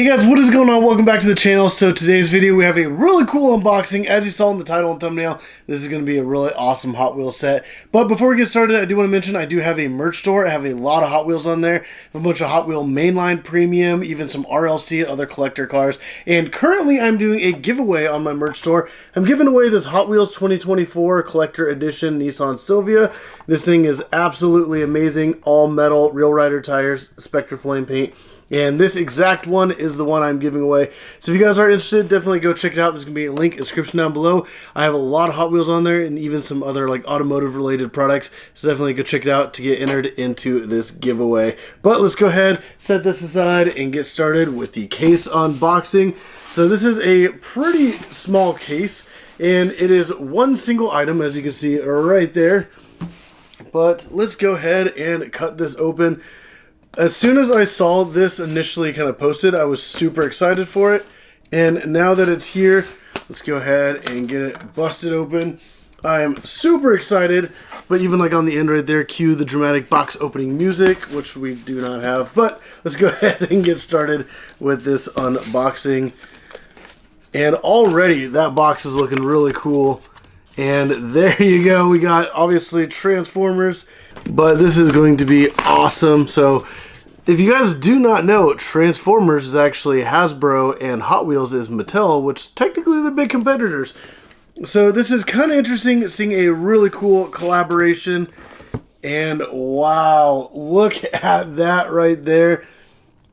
Hey guys, what is going on? Welcome back to the channel. So today's video we have a really cool unboxing. As you saw in the title and thumbnail, this is going to be a really awesome Hot Wheels set. But before we get started, I do want to mention I do have a merch store. I have a lot of Hot Wheels on there. I have a bunch of Hot Wheel mainline premium, even some RLC and other collector cars. And currently I'm doing a giveaway on my merch store. I'm giving away this Hot Wheels 2024 Collector Edition Nissan Silvia. This thing is absolutely amazing. All metal, Real Rider tires, Spectra Flame paint. And this exact one is the one I'm giving away. So if you guys are interested, definitely go check it out. There's going to be a link in the description down below. I have a lot of Hot Wheels on there and even some other like automotive related products. So definitely go check it out to get entered into this giveaway. But let's go ahead, set this aside, and get started with the case unboxing. So this is a pretty small case, and it is one single item, as you can see right there. But let's go ahead and cut this open. As soon as I saw this initially kind of posted, I was super excited for it. And now that it's here, let's go ahead and get it busted open. I am super excited, but even like on the end right there, cue the dramatic box opening music, which we do not have. But let's go ahead and get started with this unboxing. And already that box is looking really cool. And there you go. We got obviously Transformers, but this is going to be awesome. So if you guys do not know, Transformers is actually Hasbro and Hot Wheels is Mattel, which technically they're big competitors. So this is kind of interesting, seeing a really cool collaboration. And wow, look at that right there.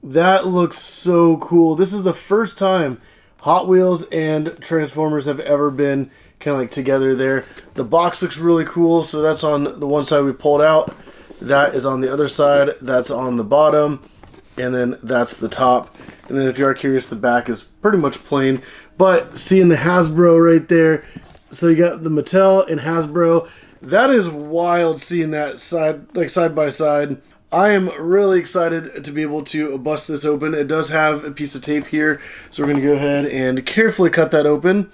That looks so cool. This is the first time Hot Wheels and Transformers have ever been kind of like together there. The box looks really cool. So that's on the one side we pulled out. That is on the other side. That's on the bottom. And then that's the top. And then if you are curious, the back is pretty much plain. But seeing the Hasbro right there. So you got the Mattel and Hasbro. That is wild seeing that side by side. I am really excited to be able to bust this open. It does have a piece of tape here. So we're going to go ahead and carefully cut that open.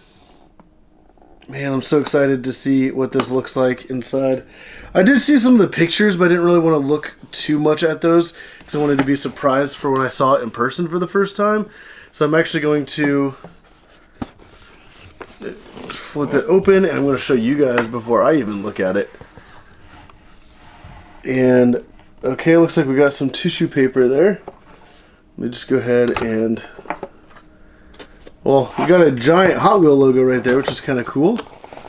Man, I'm so excited to see what this looks like inside. I did see some of the pictures, but I didn't really want to look too much at those because I wanted to be surprised for when I saw it in person for the first time. So I'm actually going to flip it open, and I'm going to show you guys before I even look at it. And, okay, looks like we got some tissue paper there. Let me just go ahead and... Well, we got a giant Hot Wheel logo right there, which is kind of cool.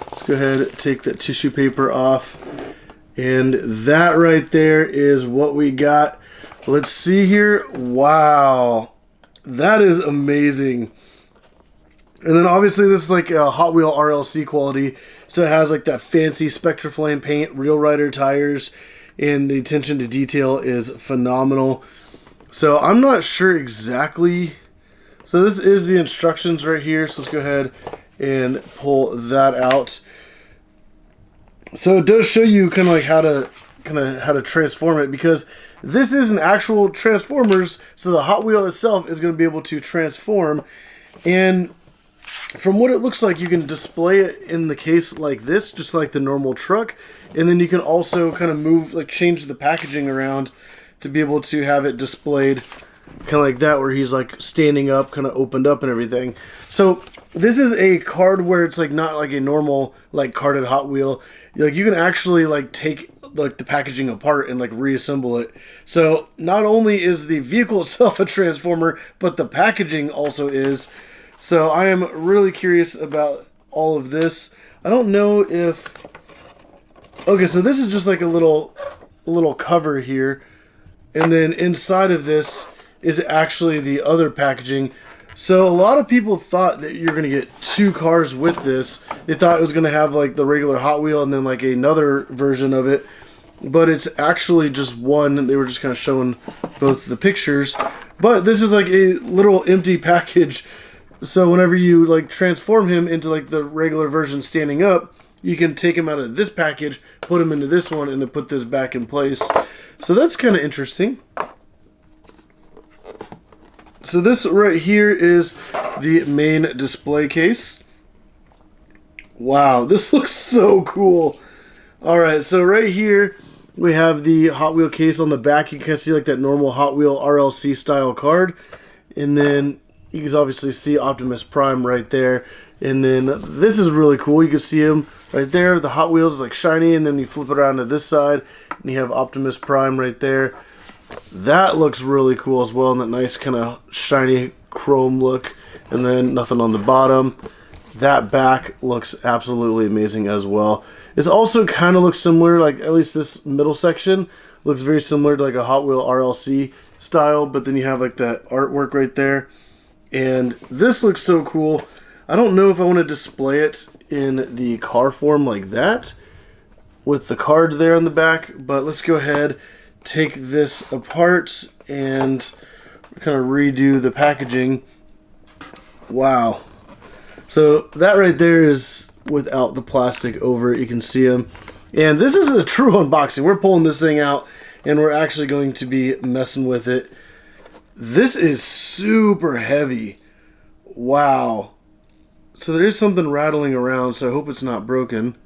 Let's go ahead and take that tissue paper off. And that right there is what we got. Let's see here. Wow. That is amazing. And then obviously this is like a Hot Wheel RLC quality. So it has like that fancy Spectra Flame paint, Real Rider tires, and the attention to detail is phenomenal. So I'm not sure exactly... So this is the instructions right here. So let's go ahead and pull that out. So it does show you kind of like how to transform it, because this is an actual Transformers. So the Hot Wheel itself is going to be able to transform, and from what it looks like, you can display it in the case like this, just like the normal truck, and then you can also kind of move, like change the packaging around to be able to have it displayed kind of like that, where he's like standing up, kind of opened up and everything. So this is a card where it's like not like a normal like carded Hot Wheel. Like you can actually like take like the packaging apart and like reassemble it. So not only is the vehicle itself a Transformer, but the packaging also is. So I am really curious about all of this. I don't know if... Okay, so this is just like a little cover here. And then inside of this is actually the other packaging. So a lot of people thought that you're going to get two cars with this. They thought it was going to have like the regular Hot Wheel and then like another version of it. But it's actually just one. They were just kind of showing both the pictures. But this is like a little empty package. So whenever you like transform him into like the regular version standing up, you can take him out of this package, put him into this one, and then put this back in place. So that's kind of interesting. So this right here is the main display case. Wow, this looks so cool. Alright, so right here we have the Hot Wheel case on the back. You can see like that normal Hot Wheel RLC style card. And then you can obviously see Optimus Prime right there. And then this is really cool. You can see him right there. The Hot Wheels is like shiny, and then you flip it around to this side, and you have Optimus Prime right there. That looks really cool as well, and that nice kind of shiny chrome look. And then nothing on the bottom. That back looks absolutely amazing as well. It also kind of looks similar, like at least this middle section looks very similar to like a Hot Wheel RLC style, but then you have like that artwork right there. And this looks so cool. I don't know if I want to display it in the car form like that with the card there on the back, but let's go ahead, take this apart and kind of redo the packaging. Wow. So that right there is without the plastic over it. You can see them. And this is a true unboxing. We're pulling this thing out and we're actually going to be messing with it. This is super heavy. Wow. So there is something rattling around, so I hope it's not broken.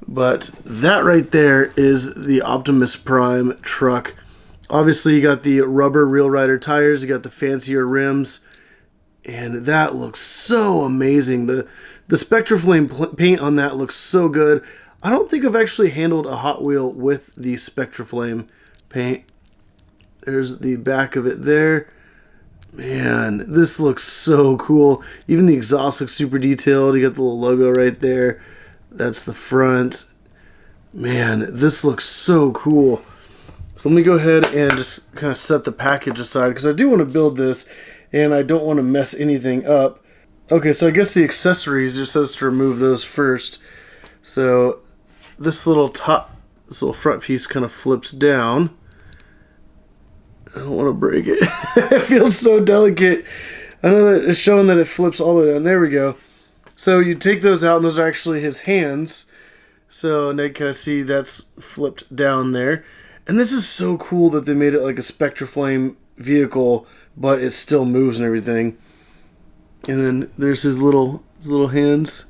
But that right there is the Optimus Prime truck. Obviously, you got the rubber Real Rider tires, you got the fancier rims, and that looks so amazing. The Spectraflame paint on that looks so good. I don't think I've actually handled a Hot Wheel with the Spectraflame paint. There's the back of it there. Man, this looks so cool. Even the exhaust looks super detailed. You got the little logo right there. That's the front. Man, this looks so cool. So let me go ahead and just kind of set the package aside because I do want to build this and I don't want to mess anything up. Okay, so I guess the accessories just says to remove those first. So this little front piece kind of flips down. I don't want to break it. It feels so delicate. I know that it's showing that it flips all the way down. There we go. So you take those out, and those are actually his hands. So now you kind of see that's flipped down there. And this is so cool that they made it like a Spectraflame vehicle, but it still moves and everything. And then there's his little hands.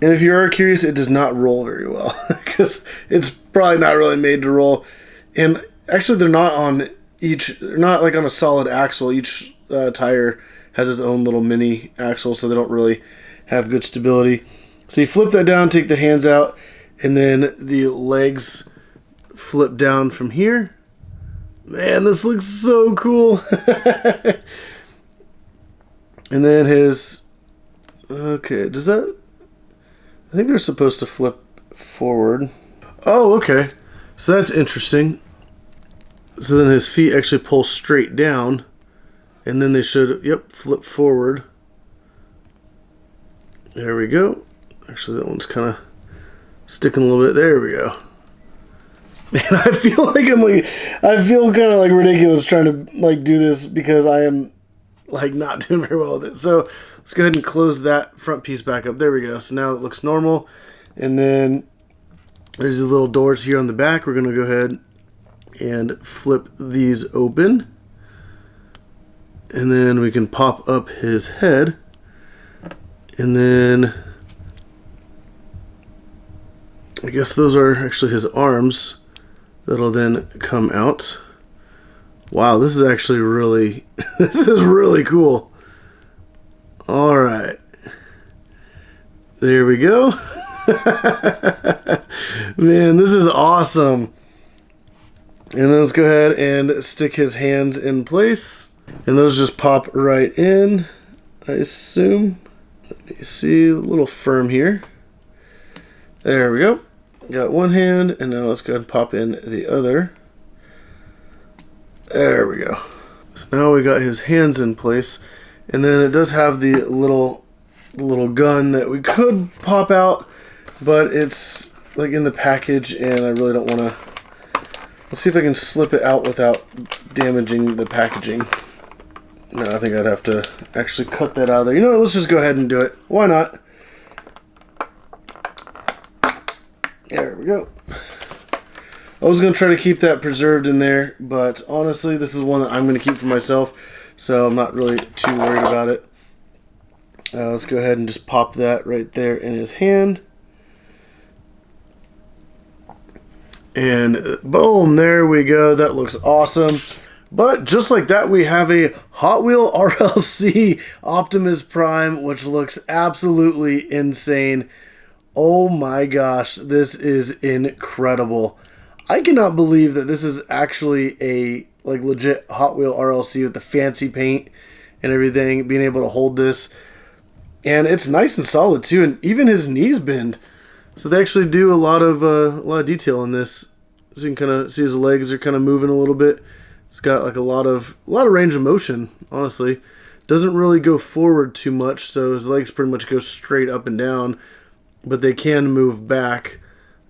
And if you are curious, it does not roll very well because it's probably not really made to roll. And actually, they're not like on a solid axle. Each tire has its own little mini axle, so they don't really have good stability. So you flip that down, take the hands out, and then the legs flip down from here. Man, this looks so cool. And then okay, does that... I think they're supposed to flip forward. Oh, okay. So that's interesting. So then his feet actually pull straight down. And then they should, flip forward. There we go. Actually, that one's kind of sticking a little bit. There we go. Man, I feel kind of like ridiculous trying to like do this because I am like not doing very well with it. So let's go ahead and close that front piece back up. There we go. So now it looks normal. And then there's these little doors here on the back. We're going to go ahead and flip these open. And then we can pop up his head. And then I guess those are actually his arms that'll then come out. Wow, this is actually really, this is really cool. All right. There we go. Man, this is awesome. And then let's go ahead and stick his hands in place. And those just pop right in, I assume. Let me see, a little firm here. There we go. Got one hand, and now let's go ahead and pop in the other. There we go. So now we got his hands in place. And then it does have the little gun that we could pop out, but it's like in the package and I really don't want to. Let's see if I can slip it out without damaging the packaging. No, I think I'd have to actually cut that out of there. You know what, let's just go ahead and do it. Why not? There we go. I was going to try to keep that preserved in there, but honestly, this is one that I'm going to keep for myself, so I'm not really too worried about it. Let's go ahead and just pop that right there in his hand. And boom, there we go. That looks awesome. But just like that, we have a Hot Wheel RLC Optimus Prime, which looks absolutely insane. Oh my gosh, this is incredible. I cannot believe that this is actually a like legit Hot Wheel RLC with the fancy paint and everything, being able to hold this. And it's nice and solid too, and even his knees bend. So they actually do a lot of detail in this. So you can kind of see his legs are kind of moving a little bit. It's got like a lot of range of motion, honestly. Doesn't really go forward too much, so his legs pretty much go straight up and down, but they can move back,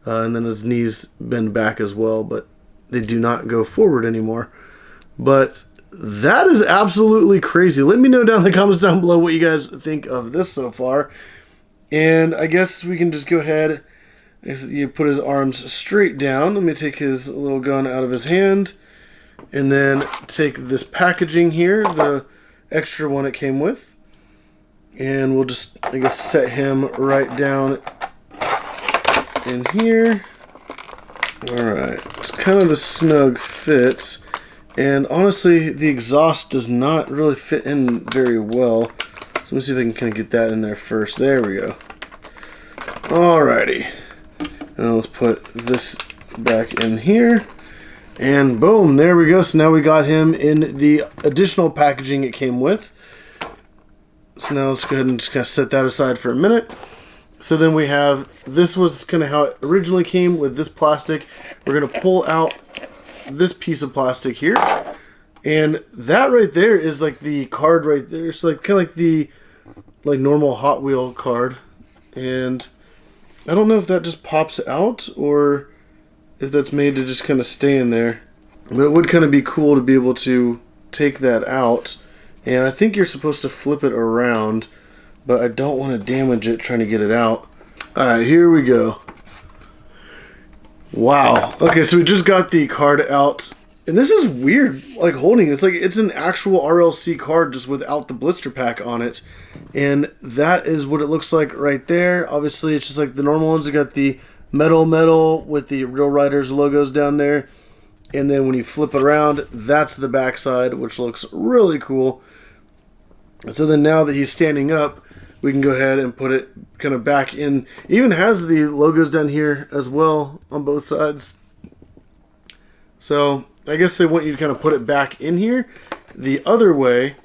and then his knees bend back as well, but they do not go forward anymore. But that is absolutely crazy. Let me know down in the comments down below what you guys think of this so far. And I guess we can just go ahead. You put his arms straight down. Let me take his little gun out of his hand. And then take this packaging here, the extra one it came with. And we'll just, I guess, set him right down in here. Alright, it's kind of a snug fit. And honestly, the exhaust does not really fit in very well. So let me see if I can kind of get that in there first. There we go. Alrighty. Now let's put this back in here. And boom, there we go. So now we got him in the additional packaging it came with. So now let's go ahead and just kind of set that aside for a minute. So then we have, this was kind of how it originally came with this plastic. We're going to pull out this piece of plastic here. And that right there is like the card right there. It's like kind of like the normal Hot Wheel card. And I don't know if that just pops out or if that's made to just kind of stay in there. But it would kind of be cool to be able to take that out. And I think you're supposed to flip it around, but I don't want to damage it trying to get it out. Alright, here we go. Wow. Okay, so we just got the card out. And this is weird, like holding it. It's like it's an actual RLC card just without the blister pack on it. And that is what it looks like right there. Obviously, it's just like the normal ones. You got the metal with the Real Riders logos down there. And then when you flip it around, that's the backside, which looks really cool. So then now that he's standing up, we can go ahead and put it kind of back in. It even has the logos down here as well on both sides. So I guess they want you to kind of put it back in here the other way.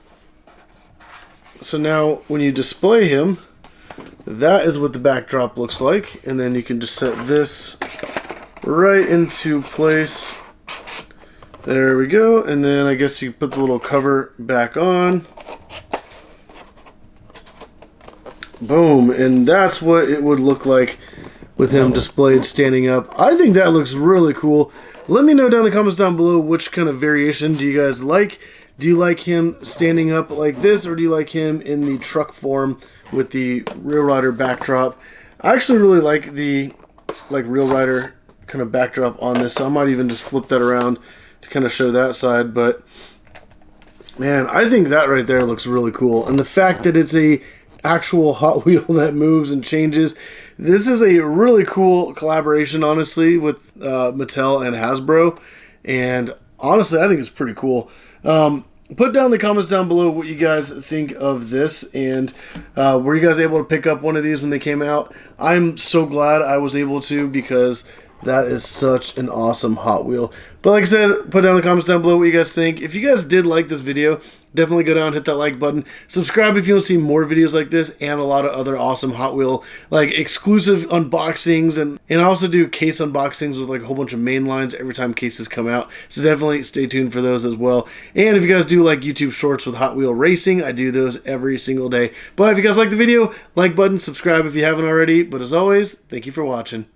So now when you display him, that is what the backdrop looks like. And then you can just set this right into place. There we go. And then I guess you put the little cover back on. Boom. And that's what it would look like with him displayed standing up. I think that looks really cool. Let me know down in the comments down below which kind of variation do you guys like. Do you like him standing up like this, or do you like him in the truck form with the Real Rider backdrop? I actually really like the Real Rider kind of backdrop on this, so I might even just flip that around to kind of show that side. But man, I think that right there looks really cool. And the fact that it's a actual Hot Wheel that moves and changes. This is a really cool collaboration, honestly, with Mattel and Hasbro. And honestly, I think it's pretty cool. Put down in the comments down below what you guys think of this, and were you guys able to pick up one of these when they came out? I'm so glad I was able to, because that is such an awesome Hot Wheel. But like I said, put down in the comments down below what you guys think. If you guys did like this video, definitely go down and hit that like button. Subscribe if you want to see more videos like this and a lot of other awesome Hot Wheel exclusive unboxings, and I also do case unboxings with a whole bunch of main lines every time cases come out. So definitely stay tuned for those as well. And if you guys do like YouTube shorts with Hot Wheel racing, I do those every single day. But if you guys like the video, like button, subscribe if you haven't already. But as always, thank you for watching.